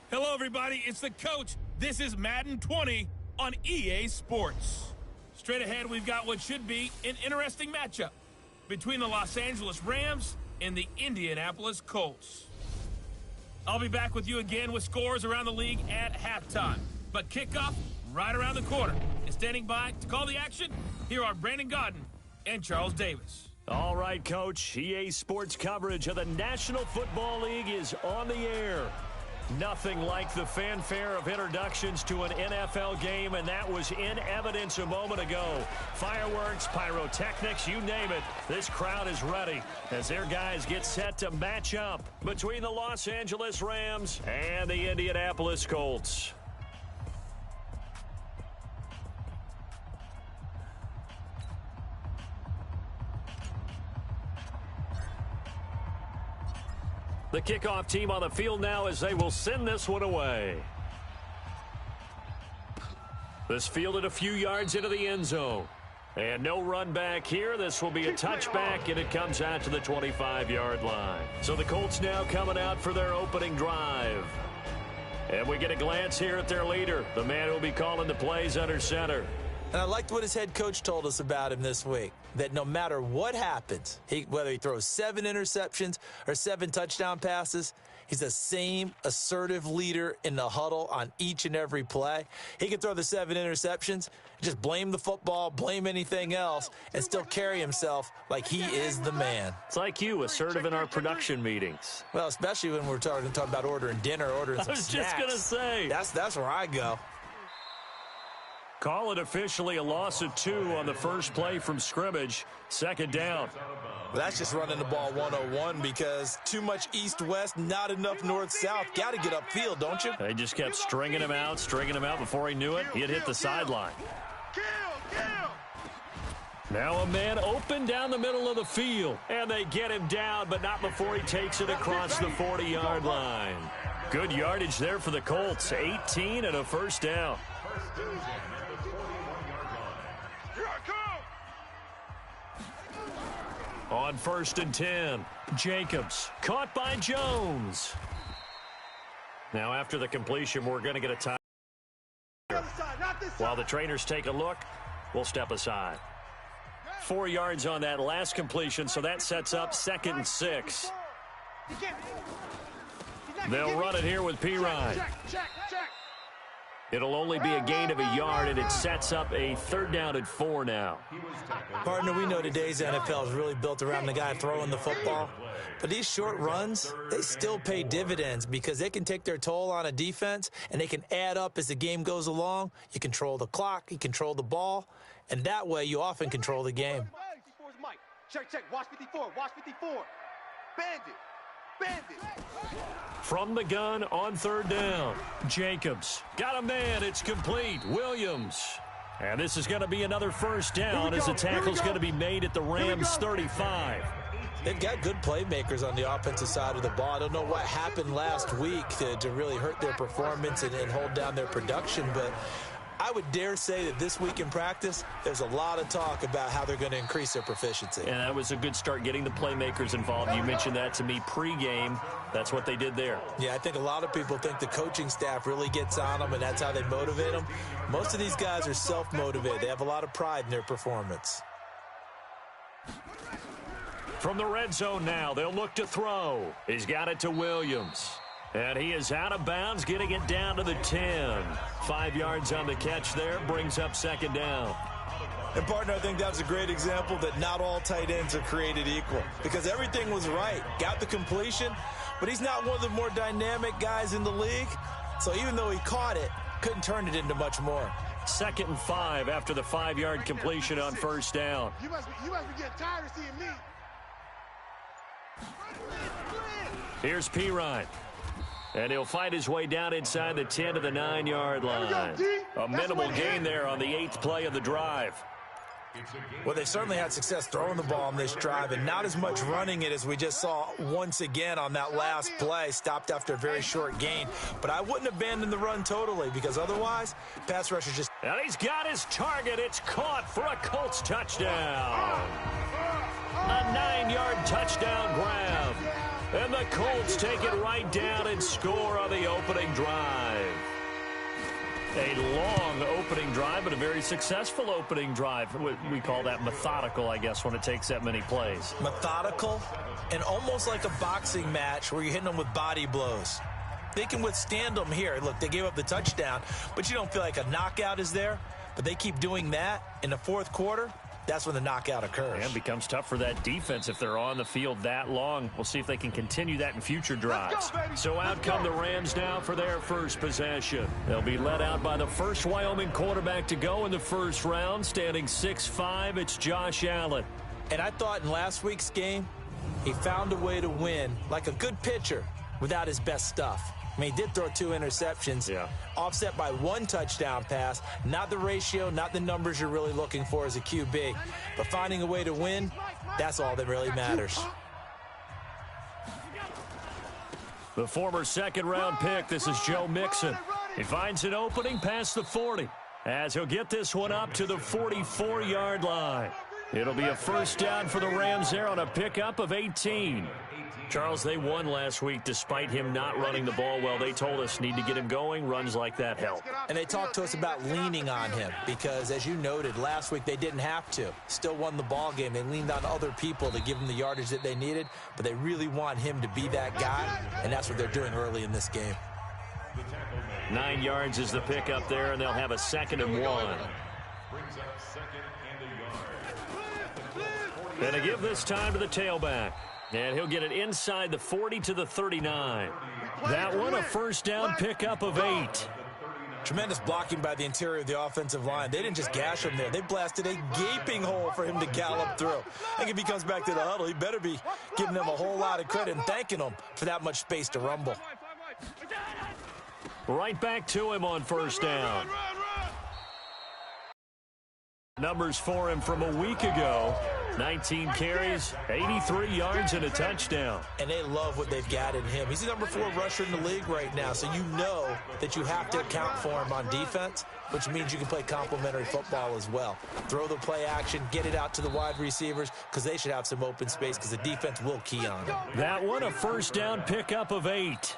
Hello, everybody. It's the coach. This is Madden 20 on EA Sports. Straight ahead, we've got what should be an interesting matchup between the Los Angeles Rams and the Indianapolis Colts. I'll be back with you again with scores around the league at halftime. But kickoff right around the corner. And standing by to call the action, here are Brandon Godden and Charles Davis. All right, Coach. EA Sports coverage of the National Football League is on the air. Nothing like the fanfare of introductions to an NFL game, and that was in evidence a moment ago. Fireworks, pyrotechnics, you name it. This crowd is ready as their guys get set to match up between the Los Angeles Rams and the Indianapolis Colts. The kickoff team on the field now as they will send this one away. This fielded a few yards into the end zone. And no run back here. This will be a touchback, and it comes out to the 25-yard line. So the Colts now coming out for their opening drive. And we get a glance here at their leader, the man who will be calling the plays under center. And I liked what his head coach told us about him this week, that no matter what happens, whether he throws 7 interceptions or 7 touchdown passes, he's the same assertive leader in the huddle on each and every play. He can throw the 7 interceptions, just blame the football, blame anything else, and still carry himself like he is the man. It's like you, assertive in our production meetings. Well, especially when we're talking about ordering dinner, ordering some snacks. I was just going to say. That's where I go. Call it officially a loss of 2 on the first play from scrimmage. Second down. Well, that's just running the ball 101 because too much east-west, not enough north-south. Got to get upfield, don't you? They just kept stringing him out before he knew it. He had hit the sideline. Now a man open down the middle of the field. And they get him down, but not before he takes it across the 40-yard line. Good yardage there for the Colts. 18 and a first down. On 1st and 10, Jacobs caught by Jones. Now after the completion, we're going to get a time. While the trainers take a look, we'll step aside. 4 yards on that last completion, so that sets up 2nd and 6. They'll run it here with Pirine. It'll only be a gain of a yard, and it sets up a 3rd down and 4 now. Partner, we know today's NFL is really built around the guy throwing the football. But these short runs, they still pay dividends because they can take their toll on a defense, and they can add up as the game goes along. You control the clock, you control the ball, and that way you often control the game. Check, watch 54, watch 54. Bandit. From the gun on 3rd down, Jacobs got a man. It's complete. Williams. And this is going to be another first down as the tackle's going to be made at the Rams 35. They've got good playmakers on the offensive side of the ball. I don't know what happened last week to really hurt their performance and hold down their production, but I would dare say that this week in practice, there's a lot of talk about how they're going to increase their proficiency. And that was a good start, getting the playmakers involved. You mentioned that to me pregame. That's what they did there. Yeah, I think a lot of people think the coaching staff really gets on them, and that's how they motivate them. Most of these guys are self-motivated. They have a lot of pride in their performance. From the red zone now, they'll look to throw. He's got it to Williams. And he is out of bounds, getting it down to the 10. 5 yards on the catch there, brings up 2nd down. And, partner, I think that was a great example that not all tight ends are created equal because everything was right. Got the completion, but he's not one of the more dynamic guys in the league. So even though he caught it, couldn't turn it into much more. 2nd and 5 after the 5-yard completion on 1st down. You must be getting tired of seeing me. Here's Pirine. And he'll fight his way down inside the 10 to the 9-yard line. A minimal gain there on the 8th play of the drive. Well, they certainly had success throwing the ball on this drive and not as much running it as we just saw once again on that last play. Stopped after a very short gain. But I wouldn't abandon the run totally because otherwise, pass rushers just... And he's got his target. It's caught for a Colts touchdown. A 9-yard touchdown grab. And the Colts take it right down and score on the opening drive. A long opening drive, but a very successful opening drive. We call that methodical, I guess, when it takes that many plays. Methodical and almost like a boxing match where you're hitting them with body blows. They can withstand them here. Look, they gave up the touchdown, but you don't feel like a knockout is there. But they keep doing that in the fourth quarter. That's when the knockout occurs. And becomes tough for that defense if they're on the field that long. We'll see if they can continue that in future drives. So out come the Rams now for their first possession. They'll be led out by the first Wyoming quarterback to go in the first round, standing 6'5". It's Josh Allen. And I thought in last week's game, he found a way to win like a good pitcher without his best stuff. I mean, he did throw 2 interceptions, offset by 1 touchdown pass. Not the ratio, not the numbers you're really looking for as a QB. But finding a way to win, that's all that really matters. The former second-round pick, this is Joe Mixon. He finds an opening past the 40 as he'll get this one up to the 44-yard line. It'll be a first down for the Rams there on a pickup of 18. Charles, they won last week despite him not running the ball well. They told us need to get him going. Runs like that help. And they talked to us about leaning on him because, as you noted, last week they didn't have to. Still won the ball game. They leaned on other people to give them the yardage that they needed, but they really want him to be that guy, and that's what they're doing early in this game. 9 yards is the pickup there, and they'll have a 2nd and 1. And to give this time to the tailback. And he'll get it inside the 40 to the 39. That one a first down pickup of 8. Tremendous blocking by the interior of the offensive line. They didn't just gash him there. They blasted a gaping hole for him to gallop through. I think if he comes back to the huddle, he better be giving them a whole lot of credit and thanking them for that much space to rumble. Right back to him on first down. Numbers for him from a week ago. 19 carries, 83 yards, and a touchdown. And they love what they've got in him. He's the number 4 rusher in the league right now, so you know that you have to account for him on defense, which means you can play complementary football as well. Throw the play action, get it out to the wide receivers, because they should have some open space, because the defense will key on them. That one a first down pickup of 8.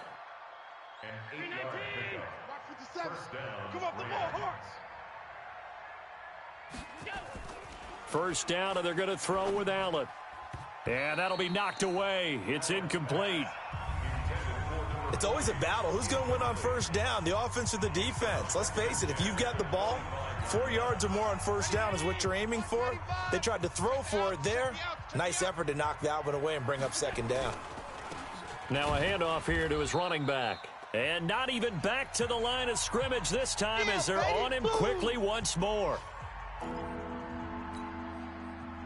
Come up the ball, Horse. First down, and they're going to throw with Allen. And that'll be knocked away. It's incomplete. It's always a battle. Who's going to win on first down, the offense or the defense? Let's face it, if you've got the ball, 4 yards or more on first down is what you're aiming for. They tried to throw for it there. Nice effort to knock that one away and bring up 2nd down. Now a handoff here to his running back. And not even back to the line of scrimmage this time as they're on him quickly once more.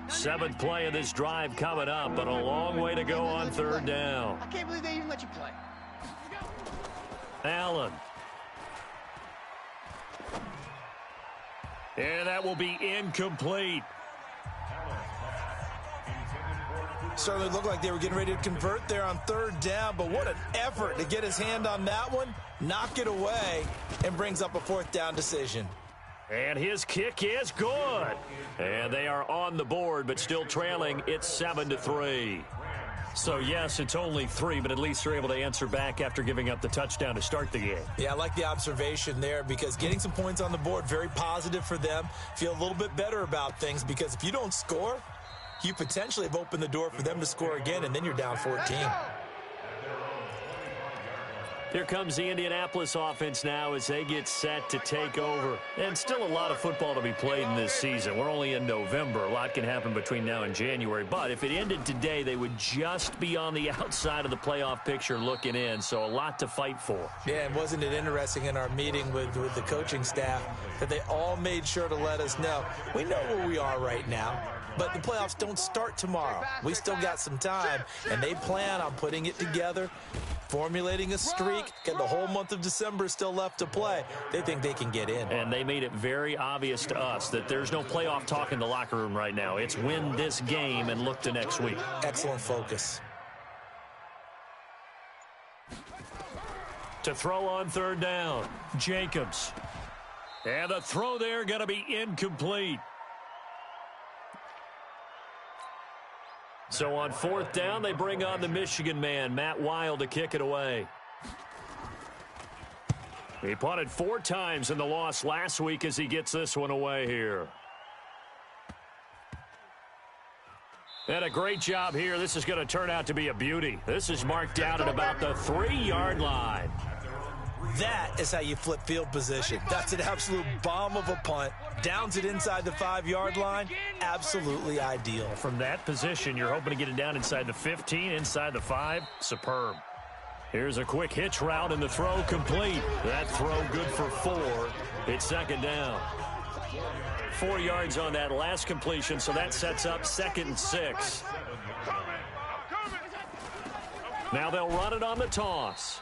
7th play of this drive coming up, but a long way to go on 3rd down. I can't believe they even let you play. Allen. And that will be incomplete. Certainly looked like they were getting ready to convert there on 3rd down, but what an effort to get his hand on that one, knock it away, and brings up a 4th down decision. And his kick is good. And they are on the board, but still trailing. It's 7-3. So, yes, it's only 3, but at least they're able to answer back after giving up the touchdown to start the game. Yeah, I like the observation there because getting some points on the board, very positive for them. Feel a little bit better about things because if you don't score, you potentially have opened the door for them to score again, and then you're down 14. Here comes the Indianapolis offense now as they get set to take over. And still a lot of football to be played in this season. We're only in November. A lot can happen between now and January. But if it ended today, they would just be on the outside of the playoff picture looking in. So a lot to fight for. Yeah, and wasn't it interesting in our meeting with the coaching staff that they all made sure to let us know. We know where we are right now. But the playoffs don't start tomorrow. We still got some time, and they plan on putting it together, formulating a streak, got the whole month of December still left to play. They think they can get in. And they made it very obvious to us that there's no playoff talk in the locker room right now. It's win this game and look to next week. Excellent focus. To throw on 3rd down, Jacobs. And the throw there going to be incomplete. So on 4th down, they bring on the Michigan man, Matt Wild, to kick it away. He punted 4 times in the loss last week as he gets this one away here. And a great job here. This is going to turn out to be a beauty. This is marked down at about the 3-yard line. That is how you flip field position. That's an absolute bomb of a punt. Downs it inside the 5-yard line. Absolutely ideal. From that position, you're hoping to get it down inside the 15, inside the 5. Superb. Here's a quick hitch route, and the throw complete. That throw good for 4. It's 2nd down. 4 yards on that last completion, so that sets up 2nd and 6. Now they'll run it on the toss.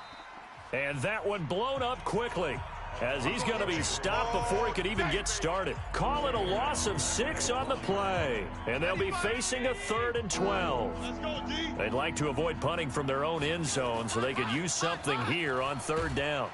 And that one blown up quickly as he's going to be stopped before he could even get started. Call it a loss of 6 on the play. And they'll be facing a 3rd and 12. They'd like to avoid punting from their own end zone so they could use something here on 3rd down.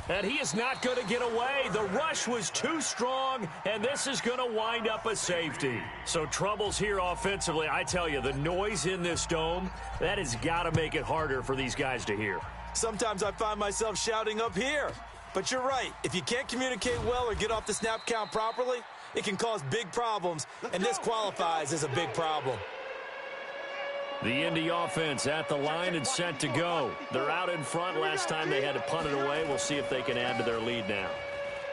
And he is not going to get away. The rush was too strong, and this is going to wind up a safety. So troubles here offensively. I tell you, the noise in this dome, that has got to make it harder for these guys to hear. Sometimes I find myself shouting up here. But you're right. If you can't communicate well or get off the snap count properly, it can cause big problems, and this qualifies as a big problem. The Indy offense at the line and set to go. They're out in front. Last time they had to punt it away. We'll see if they can add to their lead now.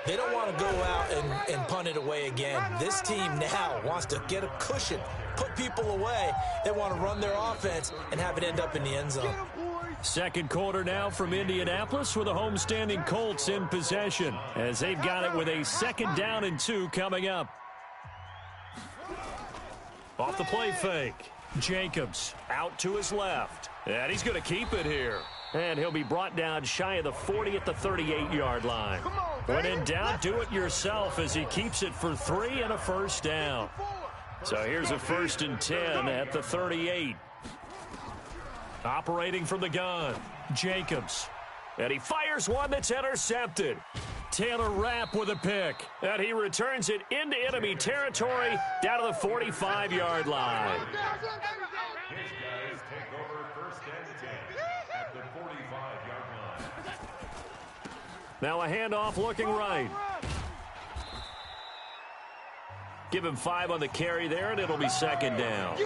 They don't want to go out and punt it away again. This team now wants to get a cushion, put people away. They want to run their offense and have it end up in the end zone. 2nd quarter now from Indianapolis with the homestanding Colts in possession as they've got it with a 2nd down and 2 coming up. Off the play fake. Jacobs out to his left. And he's going to keep it here. And he'll be brought down shy of the 40 at the 38-yard line. When in doubt, do it yourself as he keeps it for 3 and a 1st down. So here's a 1st and 10 at the 38. Operating from the gun, Jacobs. And he fires one that's intercepted. Taylor Rapp with a pick. And he returns it into enemy territory down to the 45-yard line. His guys take over 1st and 10 at the 45-yard line. Now a handoff looking right. Give him 5 on the carry there, and it'll be 2nd down.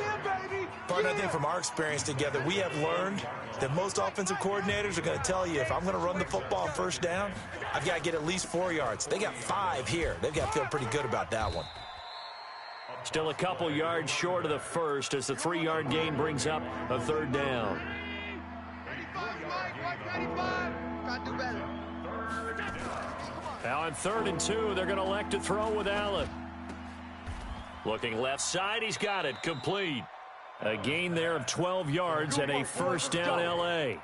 Partner, I think from our experience together, we have learned that most offensive coordinators are going to tell you, if I'm going to run the football on 1st down, I've got to get at least 4 yards. They got 5 here. They've got to feel pretty good about that one. Still a couple yards short of the 1st as the 3-yard gain brings up a 3rd down. Now on 3rd and 2, they're going to elect to throw with Allen. Looking left side, he's got it, complete. A gain there of 12 yards and a 1st down L.A.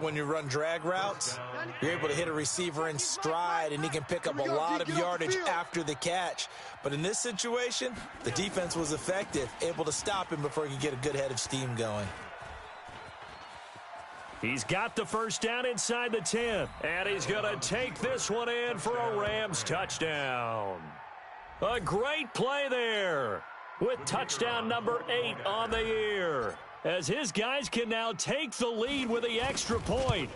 When you run drag routes, you're able to hit a receiver in stride, and he can pick up a lot of yardage after the catch. But in this situation, the defense was effective, able to stop him before he could get a good head of steam going. He's got the 1st down inside the 10, and he's going to take this one in for a Rams touchdown. A great play there with touchdown number 8 on the year, as his guys can now take the lead with the extra point.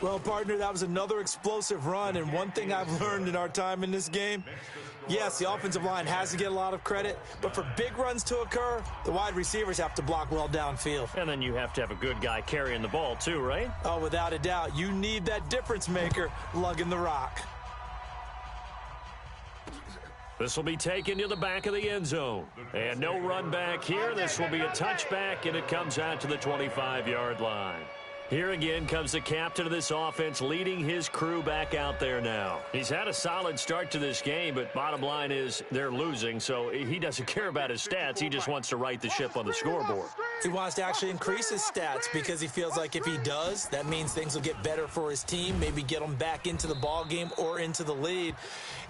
Well, partner, that was another explosive run, and one thing I've learned in our time in this game, yes, the offensive line has to get a lot of credit, but for big runs to occur, the wide receivers have to block well downfield. And then you have to have a good guy carrying the ball too, right? Oh, without a doubt. You need that difference maker lugging the rock. This will be taken to the back of the end zone. And no run back here. This will be a touchback, and it comes out to the 25-yard line. Here again comes the captain of this offense, leading his crew back out there now. He's had a solid start to this game, but bottom line is they're losing, so he doesn't care about his stats. He just wants to right the ship on the scoreboard. He wants to actually increase his stats because he feels like if he does, that means things will get better for his team, maybe get them back into the ball game or into the lead.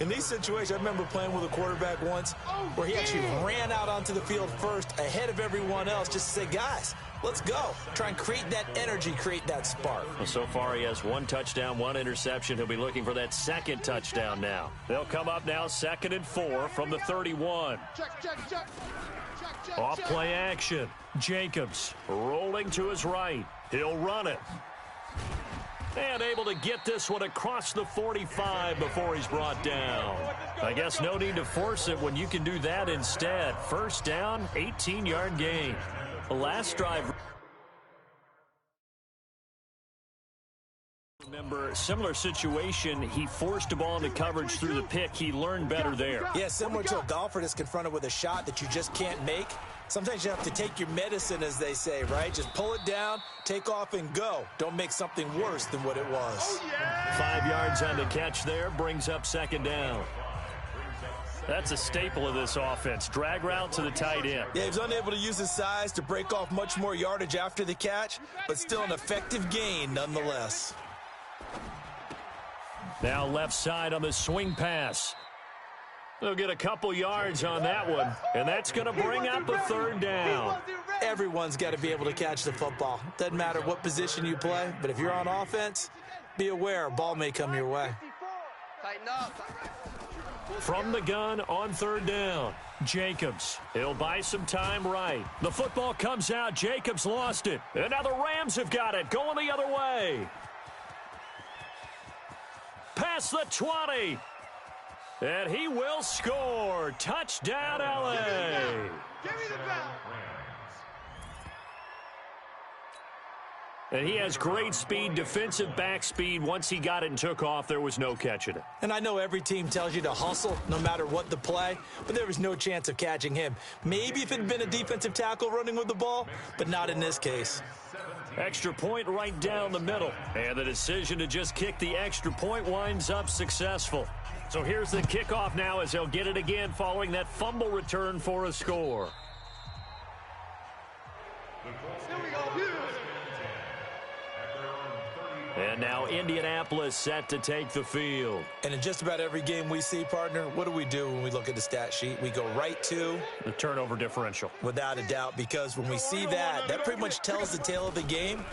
In these situations, I remember playing with a quarterback once where he actually ran out onto the field first ahead of everyone else just to say, guys, Let's go. Try and create that energy, create that spark. Well, so far he has 1 touchdown, 1 interception. He'll be looking for that 2nd touchdown now. They'll come up now 2nd and 4 from the 31. Off play action. Jacobs rolling to his right. He'll run it. And able to get this one across the 45 before he's brought down. I guess no need to force it when you can do that instead. First down, 18-yard gain. The last drive. Remember, similar situation. He forced a ball into coverage through the pick. He learned better there. Yeah, similar to a golfer that's confronted with a shot that you just can't make. Sometimes you have to take your medicine, as they say, right? Just pull it down, take off, and go. Don't make something worse than what it was. 5 yards on the catch there, brings up 2nd down. That's a staple of this offense. Drag route to the tight end. Yeah, he was unable to use his size to break off much more yardage after the catch, but still an effective gain nonetheless. Now left side on the swing pass. They'll get a couple yards on that one, and that's going to bring up a 3rd down. Everyone's got to be able to catch the football. Doesn't matter what position you play, but if you're on offense, be aware a ball may come your way. From the gun on 3rd down, Jacobs. He'll buy some time right. The football comes out. Jacobs lost it. And now the Rams have got it, going the other way. Past the 20. And he will score. Touchdown, L.A. Give me the ball. And he has great speed, defensive back speed. Once he got it and took off, there was no catching it. And I know every team tells you to hustle no matter what the play, but there was no chance of catching him. Maybe if it had been a defensive tackle running with the ball, but not in this case. Extra point right down the middle. And the decision to just kick the extra point winds up successful. So here's the kickoff now as they'll get it again following that fumble return for a score. And now Indianapolis set to take the field. And in just about every game we see, partner, what do we do when we look at the stat sheet? We go right to the turnover differential. Without a doubt, because when we see that, that pretty much tells the tale of the game.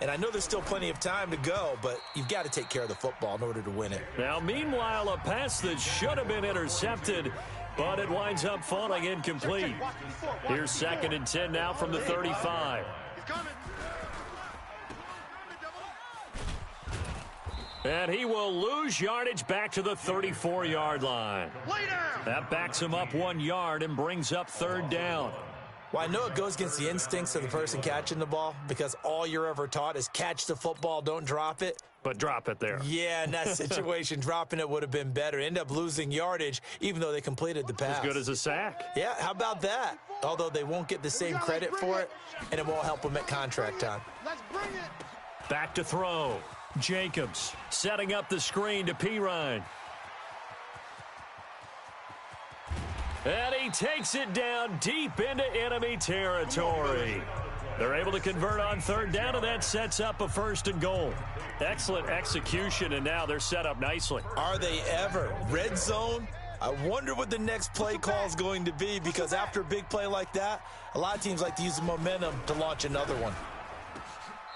And I know there's still plenty of time to go, but you've got to take care of the football in order to win it. Now, meanwhile, a pass that should have been intercepted, but it winds up falling incomplete. Here's 2nd and 10 now from the 35. And he will lose yardage back to the 34-yard line. That backs him up 1 yard and brings up 3rd down. Well, I know it goes against the instincts of the person catching the ball because all you're ever taught is catch the football, don't drop it. But drop it there. Yeah, in that situation, dropping it would have been better. End up losing yardage even though they completed the pass. As good as a sack. Yeah, how about that? Although they won't get the same credit for it, and it won't help them at contract time. Let's bring it. Back to throw. Jacobs setting up the screen to Pirine. And he takes it down deep into enemy territory. They're able to convert on 3rd down, and that sets up a 1st and goal. Excellent execution, and now they're set up nicely. Are they ever? Red zone? I wonder what the next play call is going to be, because after a big play like that, a lot of teams like to use the momentum to launch another one.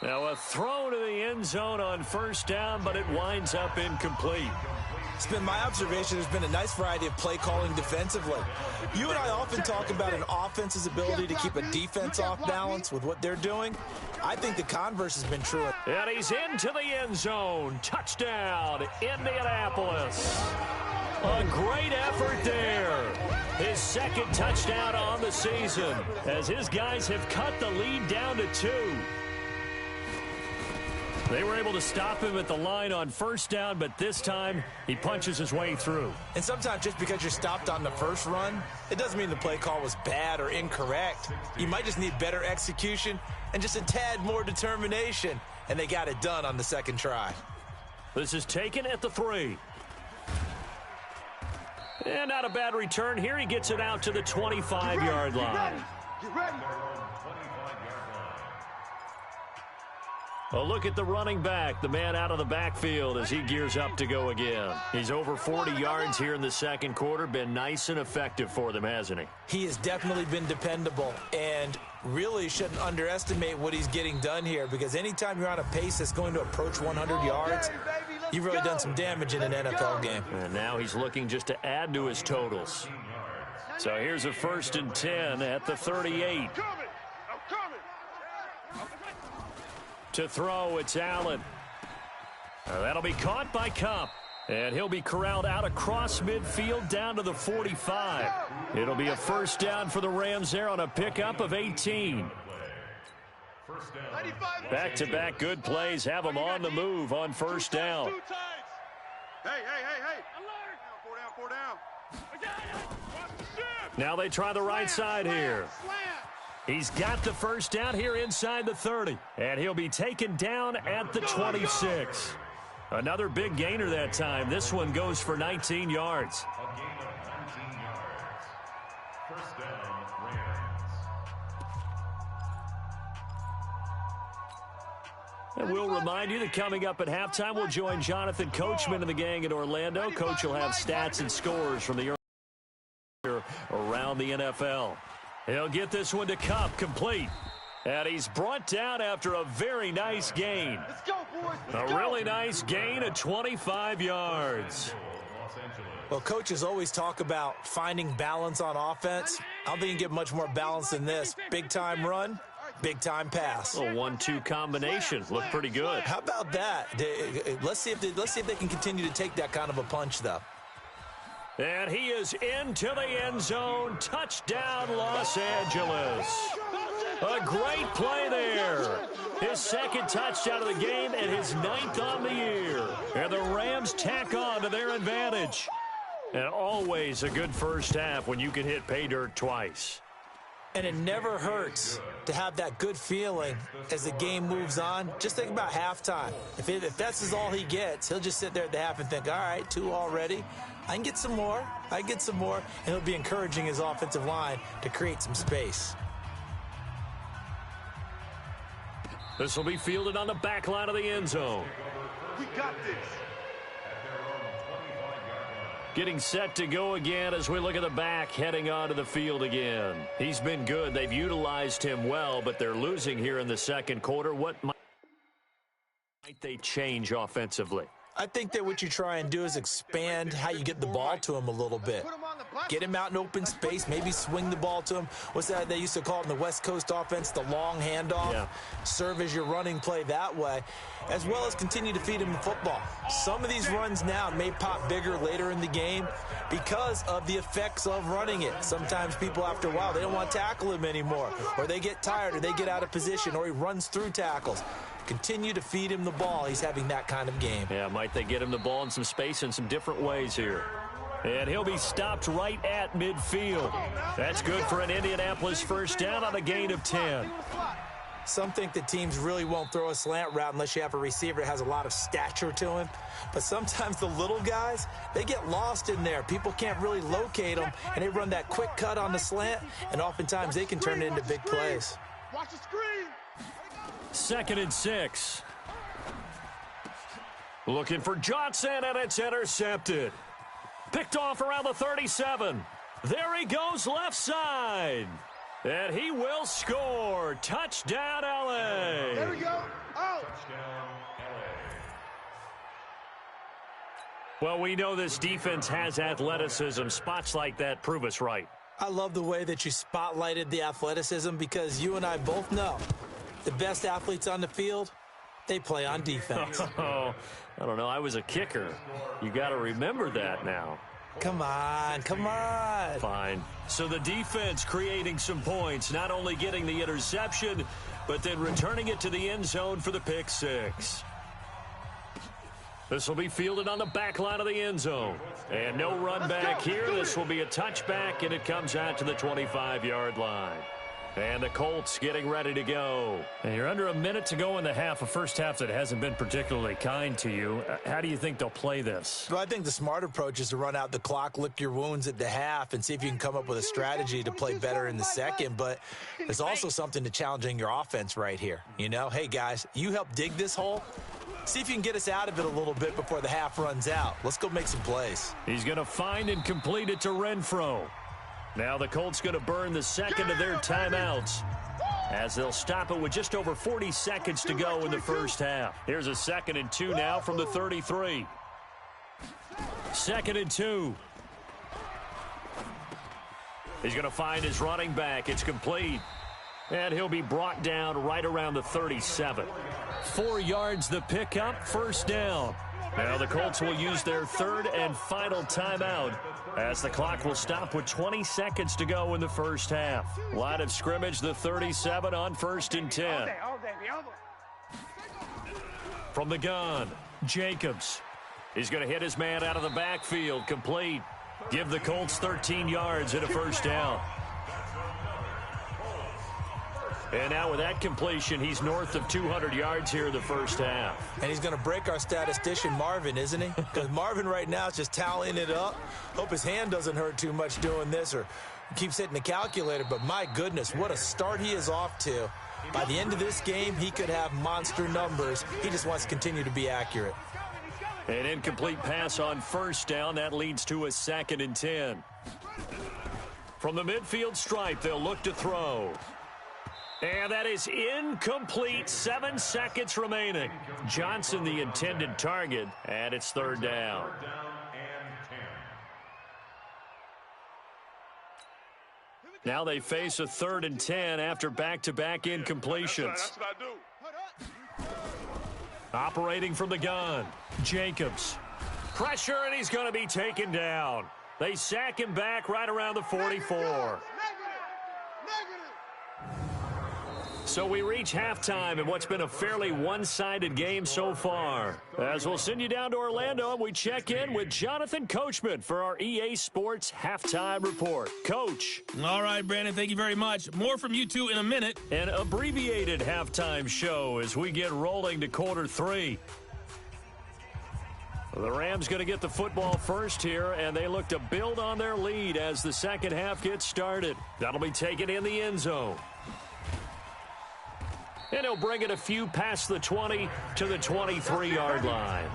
Now a throw to the end zone on 1st down, but it winds up incomplete. It's been my observation there's been a nice variety of play calling defensively. You and I often talk about an offense's ability to keep a defense off balance with what they're doing. I think the converse has been true. And he's into the end zone. Touchdown, Indianapolis. A great effort there. His 2nd touchdown on the season as his guys have cut the lead down to 2. They were able to stop him at the line on 1st down, but this time he punches his way through. And sometimes just because you're stopped on the first run, it doesn't mean the play call was bad or incorrect. You might just need better execution and just a tad more determination, and they got it done on the 2nd try. This is taken at the 3. And not a bad return here. He gets it out to the 25-yard line. Get ready. A look at the running back, the man out of the backfield as he gears up to go again. He's over 40 yards here in the second quarter. Been nice and effective for them, hasn't he? He has definitely been dependable, and really shouldn't underestimate what he's getting done here, because anytime you're on a pace that's going to approach 100 yards, you've really done some damage in an NFL game. And now he's looking just to add to his totals. So here's a 1st and 10 at the 38. To throw, it's Allen. That'll be caught by Kupp. And he'll be corralled out across midfield down to the 45. It'll be a 1st down for the Rams there on a pickup of 18. Back-to-back good plays have them on the move on 1st down. Hey. Four down. Now they try the right side here. He's got the 1st down here inside the 30. And he'll be taken down at the 26. Another big gainer that time. This one goes for 19 yards. A gain of 19 yards. 1st down, Rams. And we'll remind you that coming up at halftime, we'll join Jonathan Coachman and the gang in Orlando. Coach will have stats and scores from the around the NFL. He'll get this one to Kupp, complete. And he's brought down after a very nice gain. Let's go, boys. A really nice gain of 25 yards. Well, coaches always talk about finding balance on offense. I don't think you can get much more balance than this. Big-time run, big-time pass. A 1-2 combination. Looked pretty good. How about that? Let's see if they can continue to take that kind of a punch, though. And he is into the end zone. Touchdown, Los Angeles. A great play there. His 2nd touchdown of the game and his 9th on the year. And the Rams tack on to their advantage. And always a good 1st half when you can hit pay dirt twice. And it never hurts to have that good feeling as the game moves on. Just think about halftime. If that's all he gets, he'll just sit there at the half and think, all right, 2 already. I can get some more. And he'll be encouraging his offensive line to create some space. This will be fielded on the back line of the end zone. We got this. Getting set to go again as we look at the back heading onto the field again. He's been good. They've utilized him well, but they're losing here in the second quarter. What might they change offensively? I think that what you try and do is expand how you get the ball to him a little bit. Get him out in open space, maybe swing the ball to him. What's that they used to call it in the West Coast offense, the long handoff? Yeah. Serve as your running play that way, as well as continue to feed him the football. Some of these runs now may pop bigger later in the game because of the effects of running it. Sometimes people, after a while, they don't want to tackle him anymore, or they get tired, or they get out of position, or he runs through tackles. Continue to feed him the ball. He's having that kind of game. Yeah, might they get him the ball in some space in some different ways here. And he'll be stopped right at midfield. That's good for an Indianapolis 1st down on a gain of 10. Some think that teams really won't throw a slant route unless you have a receiver that has a lot of stature to him. But sometimes the little guys, they get lost in there. People can't really locate them, and they run that quick cut on the slant, and oftentimes they can turn it into big plays. Watch the screen. 2nd and 6. Looking for Johnson, and it's intercepted. Picked off around the 37. There he goes left side. And he will score. Touchdown, L.A. There we go. Oh. Well, we know this defense has athleticism. Spots like that prove us right. I love the way that you spotlighted the athleticism, because you and I both know the best athletes on the field, they play on defense. Oh, I don't know. I was a kicker. You got to remember that now. Come on. Fine. So the defense creating some points, not only getting the interception, but then returning it to the end zone for the pick 6. This will be fielded on the back line of the end zone. And no run back here. This will be a touchback, and it comes out to the 25-yard line. And the Colts getting ready to go. And you're under a minute to go in the half, a first half that hasn't been particularly kind to you. How do you think they'll play this? Well, I think the smart approach is to run out the clock, lick your wounds at the half, and see if you can come up with a strategy to play better in the second. But there's also something to challenging your offense right here. You know, hey, guys, you help dig this hole. See if you can get us out of it a little bit before the half runs out. Let's go make some plays. He's going to find and complete it to Renfro. Now the Colts going to burn the second of their timeouts as they'll stop it with just over 40 seconds to go in the first half. Here's a 2nd and 2 now from the 33. 2nd and 2. He's going to find his running back. It's complete. And he'll be brought down right around the 37. 4 yards the pickup, first down. Now the Colts will use their 3rd and final timeout as the clock will stop with 20 seconds to go in the first half. Line of scrimmage, the 37 on 1st and 10. From the gun, Jacobs. He's going to hit his man out of the backfield, complete. Give the Colts 13 yards and a first down. And now with that completion, he's north of 200 yards here in the first half. And he's going to break our statistician, Marvin, isn't he? Because Marvin right now is just tallying it up. Hope his hand doesn't hurt too much doing this or keeps hitting the calculator. But my goodness, what a start he is off to. By the end of this game, he could have monster numbers. He just wants to continue to be accurate. An incomplete pass on first down. That leads to a 2nd and 10. From the midfield stripe, they'll look to throw. And that is incomplete. 7 seconds remaining. Johnson, the intended target, and it's 3rd down. Now they face a 3rd and 10 after back-to-back incompletions. That's what I do. Operating from the gun, Jacobs. Pressure, and he's going to be taken down. They sack him back right around the 44. So we reach halftime in what's been a fairly one-sided game so far. As we'll send you down to Orlando, and we check in with Jonathan Coachman for our EA Sports Halftime Report. Coach. All right, Brandon, thank you very much. More from you two in a minute. An abbreviated halftime show as we get rolling to quarter 3. The Rams going to get the football first here, and they look to build on their lead as the second half gets started. That'll be taken in the end zone. And he'll bring it a few past the 20 to the 23-yard line.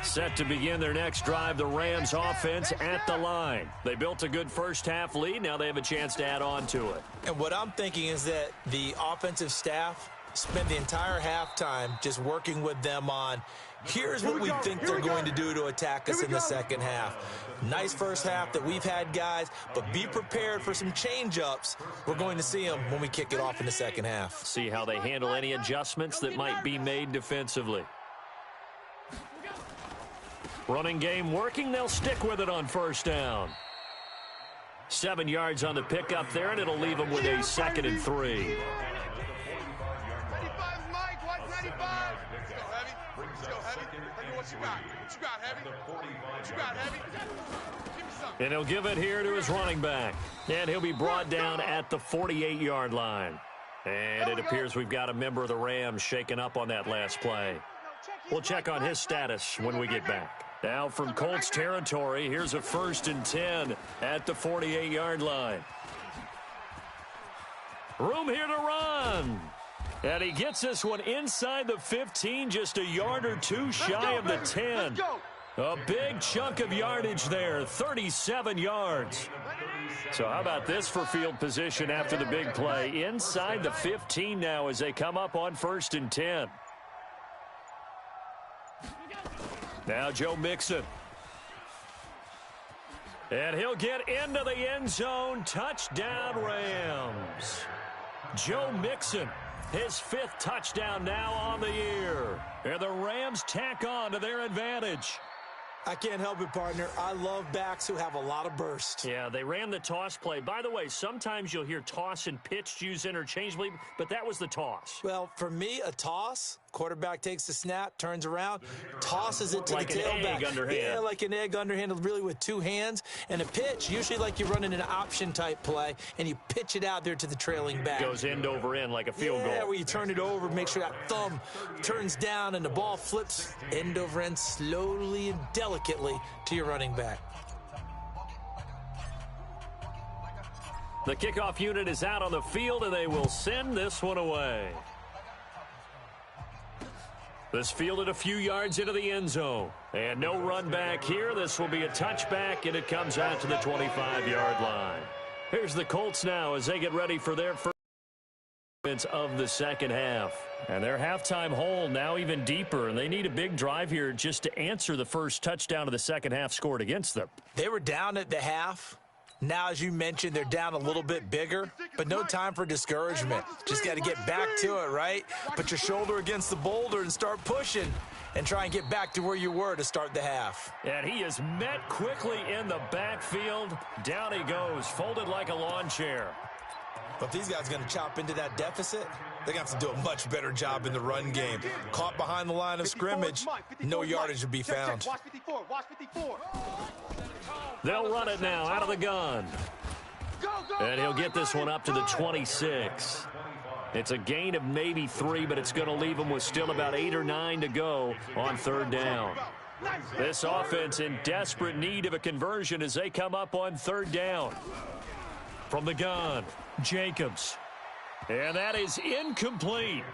Set to begin their next drive, the Rams offense at the line. They built a good first half lead. Now they have a chance to add on to it. And what I'm thinking is that the offensive staff spent the entire halftime just working with them on, here's what we think they're going to do to attack us in the second half. Nice first half that we've had, guys, but be prepared for some change-ups. We're going to see them when we kick it off in the second half. See how they handle any adjustments that might be made defensively. Running game working. They'll stick with it on first down. 7 yards on the pickup there, and it'll leave them with a 2nd and 3. And he'll give it here to his running back. And he'll be brought down at the 48-yard line. And it appears we've got a member of the Rams shaken up on that last play. We'll check on his status when we get back. Now from Colts territory, here's a 1st and 10 at the 48-yard line. Room here to run. And he gets this one inside the 15, just a yard or two shy of the 10. A big chunk of yardage there, 37 yards. So how about this for field position after the big play? Inside the 15 now as they come up on 1st and 10. Now Joe Mixon. And he'll get into the end zone. Touchdown, Rams. Joe Mixon, his 5th touchdown now on the year. And the Rams tack on to their advantage. I can't help it, partner. I love backs who have a lot of burst. Yeah, they ran the toss play. By the way, sometimes you'll hear toss and pitch used interchangeably, but that was the toss. Well, for me, a toss Quarterback takes the snap, turns around, tosses it to like the tailback. Like an egg underhand. Yeah, like an egg underhand, really with two hands. And a pitch, usually like you're running an option-type play, and you pitch it out there to the trailing back. Goes end over end like a field goal. Yeah, where you turn it over, make sure that thumb turns down, and the ball flips end over end slowly and delicately to your running back. The kickoff unit is out on the field, and they will send this one away. This fielded a few yards into the end zone. And no run back here. This will be a touchback, and it comes out to the 25-yard line. Here's the Colts now as they get ready for their first minutes of the second half. And their halftime hole now even deeper, and they need a big drive here just to answer the first touchdown of the second half scored against them. They were down at the half. Now, as you mentioned, they're down a little bit bigger, but no time for discouragement. Just got to get back to it, right? Put your shoulder against the boulder and start pushing and try and get back to where you were to start the half. And he is met quickly in the backfield. Down he goes, folded like a lawn chair. But if these guys are going to chop into that deficit, they're going to have to do a much better job in the run game. Caught behind the line of scrimmage, no yardage to be found. Watch 54, watch 54. They'll run it now out of the gun. And he'll get this one up to the 26. It's a gain of maybe 3, but it's going to leave him with still about 8 or 9 to go on third down. This offense in desperate need of a conversion as they come up on third down. From the gun, Jacobs. And that is incomplete.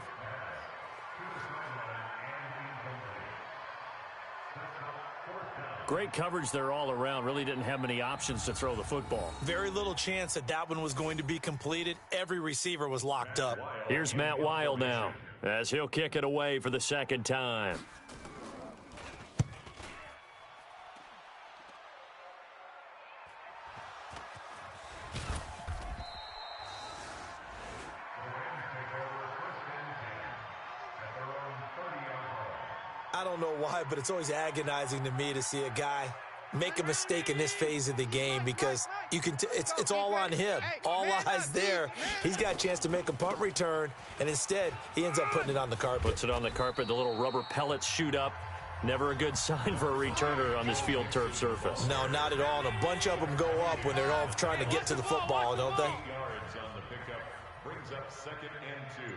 Great coverage there all around. Really didn't have many options to throw the football. Very little chance that that one was going to be completed. Every receiver was locked up. Here's Matt Weil now as he'll kick it away for the second time. I don't know why, but it's always agonizing to me to see a guy make a mistake in this phase of the game because you can. It's all on him. All eyes there. He's got a chance to make a punt return, and instead he ends up putting it on the carpet. Puts it on the carpet. The little rubber pellets shoot up. Never a good sign for a returner on this field turf surface. No, not at all. And a bunch of them go up when they're all trying to get to the football, don't they? Yards on the pickup brings up 2nd and 2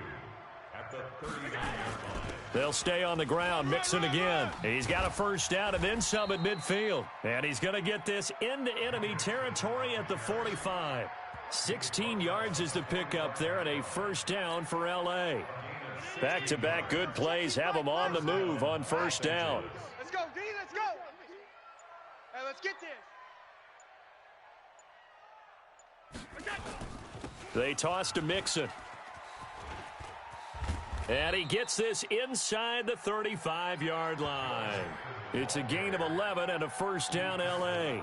at the 39-yard line. They'll stay on the ground. Mixon again. He's got a first down and then some at midfield. And he's going to get this into enemy territory at the 45. 16 yards is the pickup there and a first down for L.A. Back-to-back good plays have them on the move on first down. Let's go, D, let's go. Hey, let's get this. They toss to Mixon. And he gets this inside the 35-yard line. It's a gain of 11 and a first down L.A.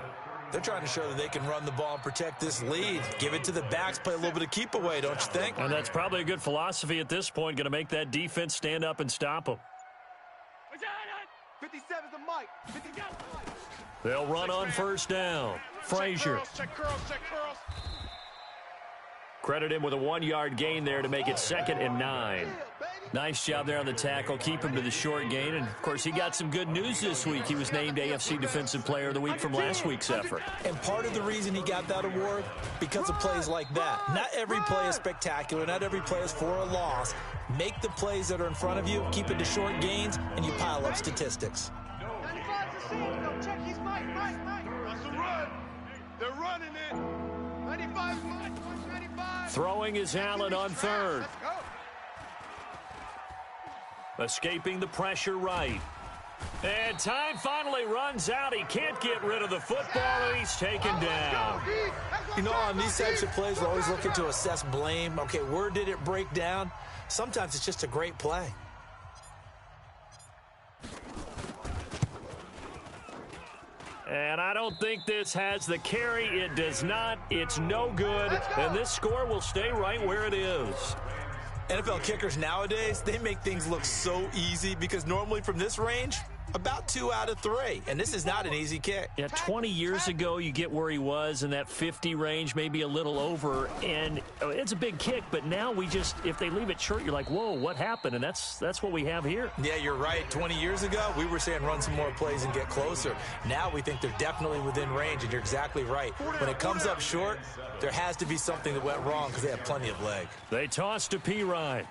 They're trying to show that they can run the ball and protect this lead. Give it to the backs, play a little bit of keep away, don't you think? And that's probably a good philosophy at this point, going to make that defense stand up and stop them. 57's the mic. 57. They'll run on first down. Frazier. Check curls, check curls. Credit him with a 1-yard gain there to make it 2nd and 9. Nice job there on the tackle. Keep him to the short gain. And, of course, he got some good news this week. He was named AFC Defensive Player of the Week from last week's effort. And part of the reason he got that award, because of plays like that. Not every play is spectacular. Not every play is for a loss. Make the plays that are in front of you, keep it to short gains, and you pile up statistics. 95's the same. No, check his mic. That's a run. They're running it. 95's mic. 95. Throwing is Allen on third. Let's go. Escaping the pressure right. And time finally runs out. He can't get rid of the football, and he's taken down. You know, on these types of plays, we're always looking to assess blame. Okay, where did it break down? Sometimes it's just a great play. And I don't think this has the carry. It does not. It's no good. And this score will stay right where it is. NFL kickers nowadays, they make things look so easy because normally from this range, About 2 out of 3, and this is not an easy kick. Yeah, 20 years ago, you get where he was in that 50 range, maybe a little over, and it's a big kick, but now we just, if they leave it short, you're like, whoa, what happened? And that's what we have here. Yeah, you're right. 20 years ago, we were saying run some more plays and get closer. Now we think they're definitely within range, and you're exactly right. When it comes up short, there has to be something that went wrong because they have plenty of leg. They toss to Pirine.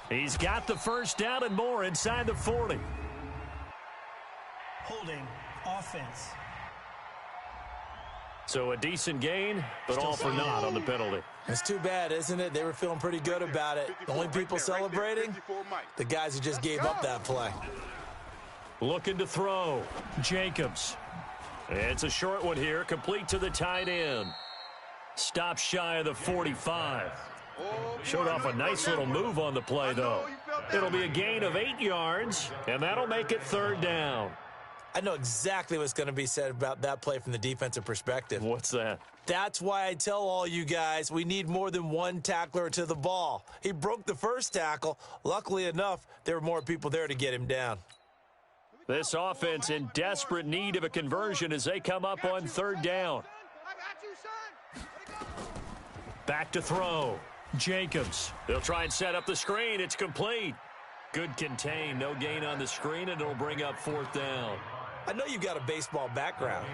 He's got the first down and more inside the 40. Holding offense. So a decent gain, but all for naught on the penalty. It's too bad, isn't it? They were feeling pretty good about it. The only people celebrating, the guys who just gave up that play. Looking to throw. Jacobs. It's a short one here, complete to the tight end. Stop shy of the 45. Showed off a nice little move on the play, though. It'll be a gain of 8 yards, and that'll make it 3rd down. I know exactly what's going to be said about that play from the defensive perspective. What's that? That's why I tell all you guys we need more than one tackler to the ball. He broke the first tackle. Luckily enough, there were more people there to get him down. This offense in desperate need of a conversion as they come up on 3rd down. Back to throw. Jacobs. They'll try and set up the screen. It's complete. Good contain. No gain on the screen, and it'll bring up 4th down. I know you've got a baseball background,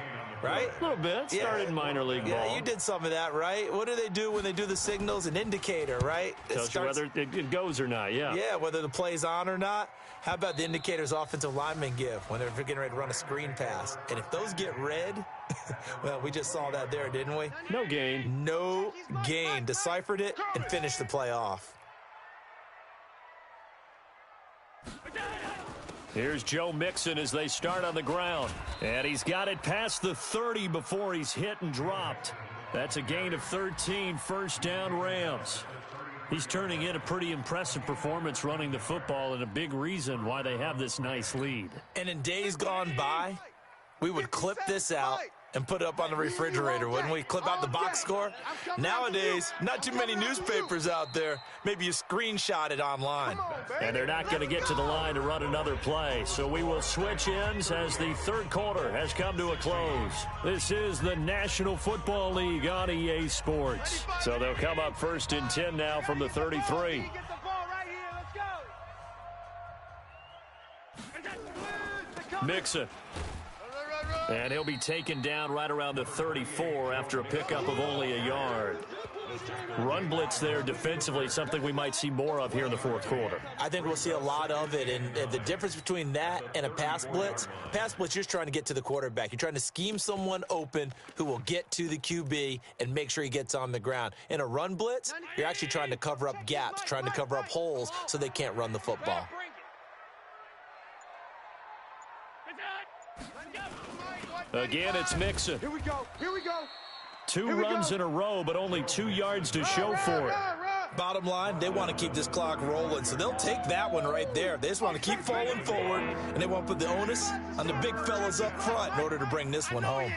right? A little bit. Started minor league ball. Yeah, you did some of that, right? What do they do when they do the signals? An indicator, right? Tells you whether it goes or not, yeah. Yeah, whether the play's on or not. How about the indicators offensive linemen give when they're getting ready to run a screen pass? And if those get red, well, we just saw that there, didn't we? No gain. No gain. Deciphered it and finished the play off. Here's Joe Mixon as they start on the ground. And he's got it past the 30 before he's hit and dropped. That's a gain of 13, 1st down Rams. He's turning in a pretty impressive performance running the football and a big reason why they have this nice lead. And in days gone by, we would clip this out and put it up on the refrigerator, wouldn't we? Clip out the box score. Nowadays, not too many newspapers out there. Maybe you screenshot it online. And they're not going to get to the line to run another play. So we will switch ends as the 3rd quarter has come to a close. This is the National Football League on EA Sports. So they'll come up 1st and 10 now from the 33. Mixon. And he'll be taken down right around the 34 after a pickup of only a yard. Run blitz there defensively, something we might see more of here in the 4th quarter. I think we'll see a lot of it, and the difference between that and a pass blitz, you're just trying to get to the quarterback. You're trying to scheme someone open who will get to the QB and make sure he gets on the ground. In a run blitz, you're actually trying to cover up gaps, trying to cover up holes so they can't run the football. Again, it's Mixon. Here we go. 2 runs in a row, but only 2 yards to show for it. Bottom line, they want to keep this clock rolling, so they'll take that one right there. They just want to keep falling forward, and they want to put the onus on the big fellas up front in order to bring this one home.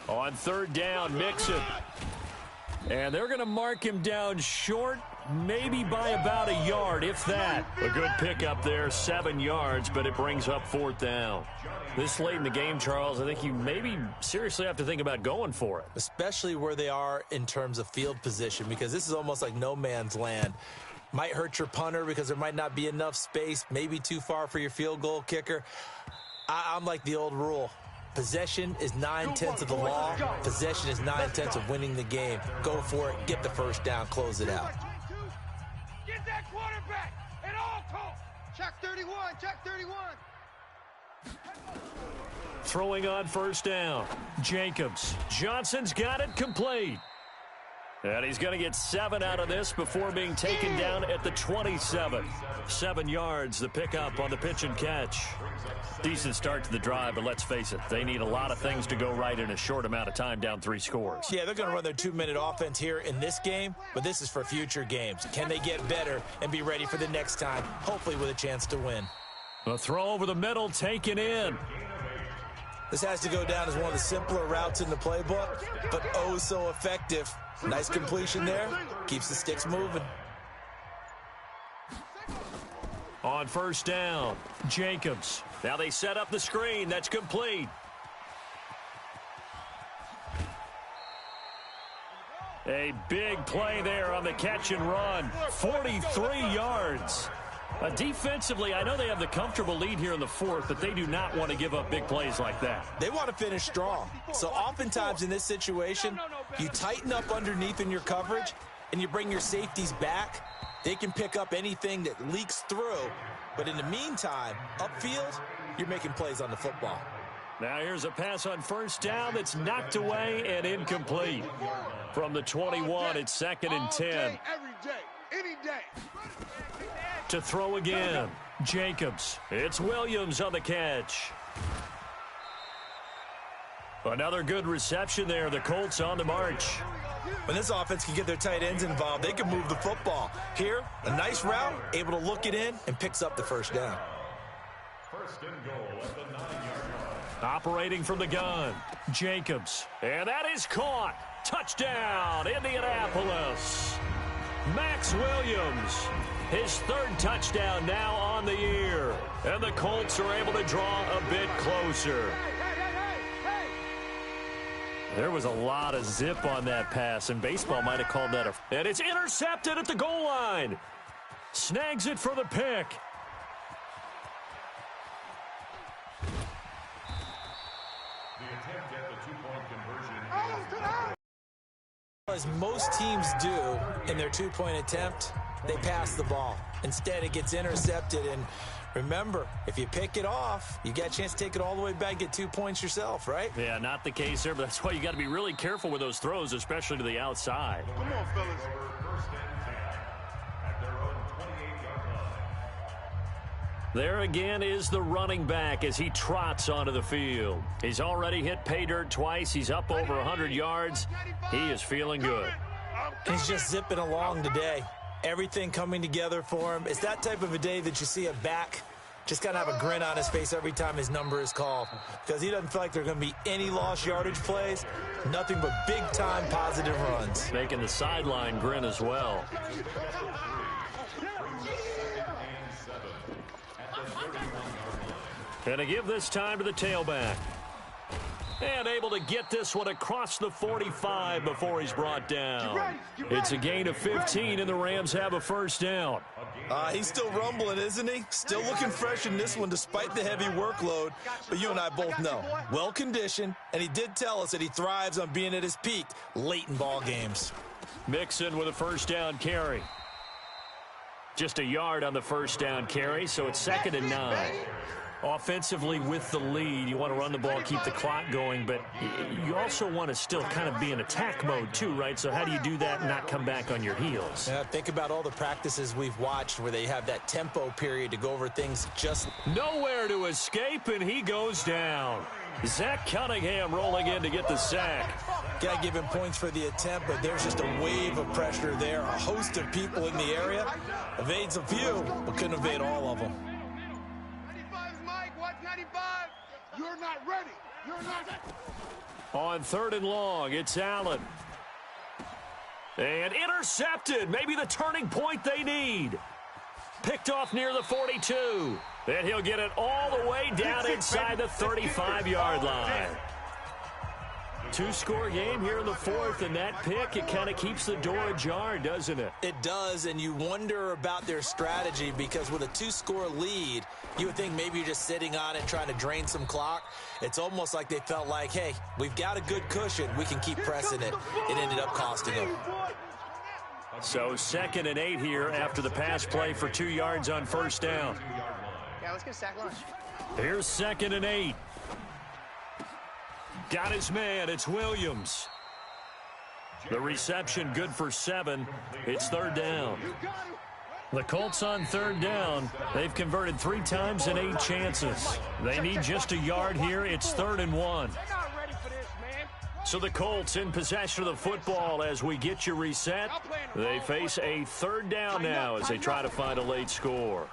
On 3rd down, Mixon. And they're going to mark him down short, maybe by about a yard, if that. A good pickup there, 7 yards, but it brings up 4th down. This late in the game, Charles, I think you maybe seriously have to think about going for it. Especially where they are in terms of field position, because this is almost like no man's land. Might hurt your punter because there might not be enough space, maybe too far for your field goal kicker. I'm like the old rule. Possession is 9/10 of the law. Possession is 9/10 of winning the game. Go for it. Get the 1st down. Close it out. Get that quarterback at all costs. Check 31. Check 31. Throwing on 1st down. Jacobs. Johnson's got it complete. And he's going to get 7 out of this before being taken down at the 27. 7 yards, the pickup on the pitch and catch. Decent start to the drive, but let's face it, they need a lot of things to go right in a short amount of time, down 3 scores. Yeah, they're going to run their 2-minute offense here in this game, but this is for future games. Can they get better and be ready for the next time, hopefully with a chance to win? A throw over the middle, taken in. This has to go down as one of the simpler routes in the playbook, but oh so effective. Nice completion there. Keeps the sticks moving. On first down, Jacobs. Now they set up the screen. That's complete. A big play there on the catch and run. 43 yards. Defensively, I know they have the comfortable lead here in the fourth, but they do not want to give up big plays like that. They want to finish strong. So oftentimes in this situation, you tighten up underneath in your coverage and you bring your safeties back. They can pick up anything that leaks through. But in the meantime, upfield, you're making plays on the football. Now here's a pass on first down that's knocked away and incomplete. From the 21, it's 2nd and 10. Every day, any day. To throw again, Jacobs. It's Williams on the catch. Another good reception there. The Colts on the march. When this offense can get their tight ends involved, they can move the football. Here, a nice route, able to look it in, and picks up the first down. First and goal at the 9-yard line. Operating from the gun, Jacobs. And that is caught. Touchdown, Indianapolis. Max Williams. His 3rd touchdown now on the year. And the Colts are able to draw a bit closer. There was a lot of zip on that pass, and baseball might have called that a... And it's intercepted at the goal line. Snags it for the pick. The attempt at the two-point conversion is As most teams do in their two-point attempt, they pass the ball. Instead, it gets intercepted, and remember, if you pick it off, you got a chance to take it all the way back, get 2 points yourself, right? Yeah, not the case there, but that's why you got to be really careful with those throws, especially to the outside. Come on, fellas. first and 10 at their own 28-yard line. There again is the running back as he trots onto the field. He's already hit pay dirt twice. He's up over 100 yards. He is feeling good. He's just zipping along today. Everything coming together for him. It's that type of a day that you see a back just kind of have a grin on his face every time his number is called, because he doesn't feel like there are going to be any lost yardage plays, nothing but big-time positive runs. Making the sideline grin as well. And to give this time to the tailback. And able to get this one across the 45 before he's brought down. It's a gain of 15, and the Rams have a first down. He's still rumbling, isn't he? Still looking fresh in this one despite the heavy workload. But you and I both know, well-conditioned, and he did tell us that he thrives on being at his peak late in ball games. Mixon with a first down carry. Just a yard on the first down carry, so it's 2nd and 9. Offensively with the lead, you want to run the ball, keep the clock going, but you also want to still kind of be in attack mode too, right? So how do you do that and not come back on your heels? Yeah, think about all the practices we've watched where they have that tempo period to go over things just... Nowhere to escape, and he goes down. Zach Cunningham rolling in to get the sack. Got to give him points for the attempt, but there's just a wave of pressure there. A host of people in the area. Evades a few, but couldn't evade all of them. 95 is Mike. Watch 95. You're not ready. You're not. On 3rd and long, it's Allen. And intercepted. Maybe the turning point they need. Picked off near the 42. And he'll get it all the way down inside the 35-yard line. 2-score game here in the fourth, and that pick, it kind of keeps the door ajar, doesn't it? It does, and you wonder about their strategy because with a 2-score lead, you would think maybe you're just sitting on it trying to drain some clock. It's almost like they felt like, hey, we've got a good cushion. We can keep pressing it. It ended up costing them. So 2nd and 8 here after the pass play for 2 yards on first down. Yeah, let's get a sack lunch. Here's 2nd and 8. Got his man. It's Williams. The reception good for 7. It's 3rd down. The Colts on 3rd down. They've converted 3 times in 8 chances. They need just a yard here. It's 3rd and 1. So the Colts in possession of the football as we get you reset. They face a 3rd down now as they try to find a late score.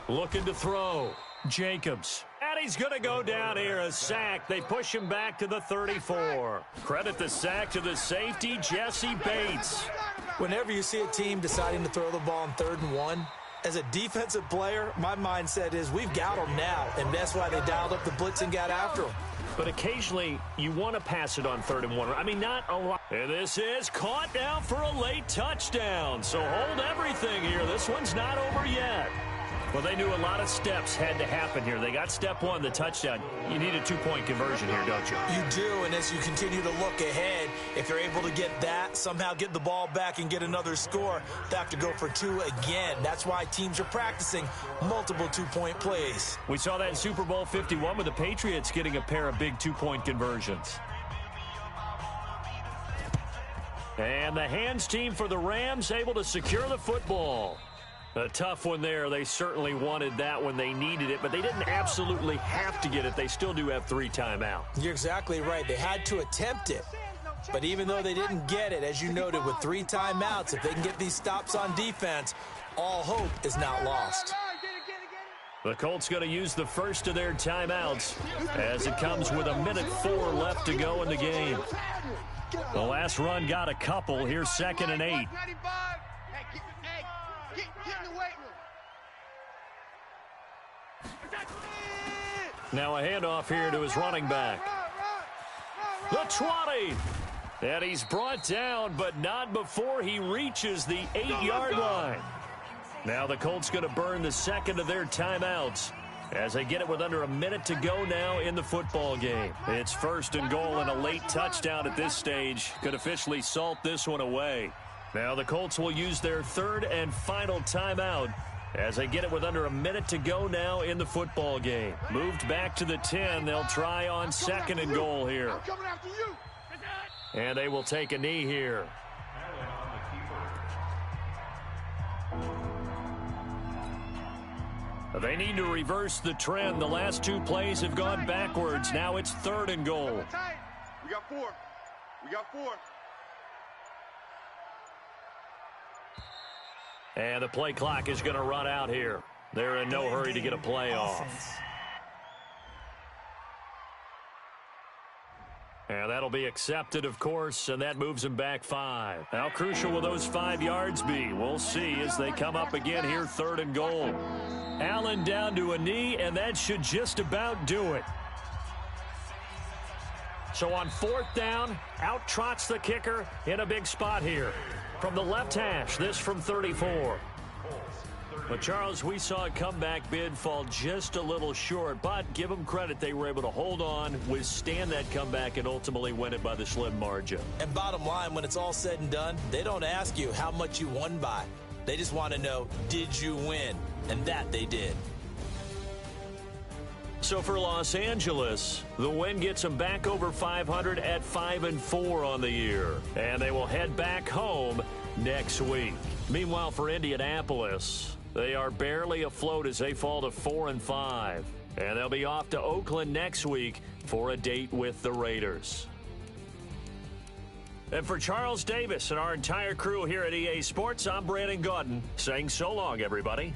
Looking to throw. Jacobs. And he's going to go down here, a sack. They push him back to the 34. Credit the sack to the safety, Jesse Bates. Whenever you see a team deciding to throw the ball on 3rd and 1, As a defensive player, my mindset is we've got them now, and that's why they dialed up the blitz and got after them. But occasionally, you want to pass it on 3rd and 1. I mean, not a lot. And this is caught now for a late touchdown. So hold everything here. This one's not over yet. Well, they knew a lot of steps had to happen here. They got step 1, the touchdown. You need a 2-point conversion here, don't you? You do, and as you continue to look ahead, if you're able to get that, somehow get the ball back and get another score, they have to go for 2 again. That's why teams are practicing multiple 2-point plays. We saw that in Super Bowl 51 with the Patriots getting a pair of big 2-point conversions. And the hands team for the Rams able to secure the football. A tough one there. They certainly wanted that when they needed it, but they didn't absolutely have to get it. They still do have 3 timeouts. You're exactly right. They had to attempt it. But even though they didn't get it, as you noted, with 3 timeouts, if they can get these stops on defense, all hope is not lost. The Colts going to use the first of their timeouts as it comes with 1:04 left to go in the game. The last run got a couple. Here's 2nd and 8. Now a handoff here to his running back. The 20. And he's brought down, but not before he reaches the 8-yard line. Now the Colts going to burn the second of their timeouts as they get it with under a minute to go now in the football game. It's 1st and goal, and a late touchdown at this stage could officially salt this one away. Now the Colts will use their 3rd and final timeout as they get it with under a minute to go now in the football game. Moved back to the 10. They'll try on 2nd and goal here. And they will take a knee here. They need to reverse the trend. The last 2 plays have gone backwards. Now it's 3rd and goal. We got 4. We got 4. And the play clock is going to run out here. They're in no hurry to get a play off. And that'll be accepted, of course, and that moves them back 5. How crucial will those 5 yards be? We'll see as they come up again here, 3rd and goal. Allen down to a knee, and that should just about do it. So on 4th down, out trots the kicker in a big spot here. From the left hash, this from 34. But, Charles, we saw a comeback bid fall just a little short, but give them credit. They were able to hold on, withstand that comeback, and ultimately win it by the slim margin. And bottom line, when it's all said and done, they don't ask you how much you won by. They just want to know, did you win? And that they did. So for Los Angeles, the win gets them back over 500 at 5-4 on the year. And they will head back home next week. Meanwhile, for Indianapolis, they are barely afloat as they fall to 4-5. And they'll be off to Oakland next week for a date with the Raiders. And for Charles Davis and our entire crew here at EA Sports, I'm Brandon Gaudin saying so long, everybody.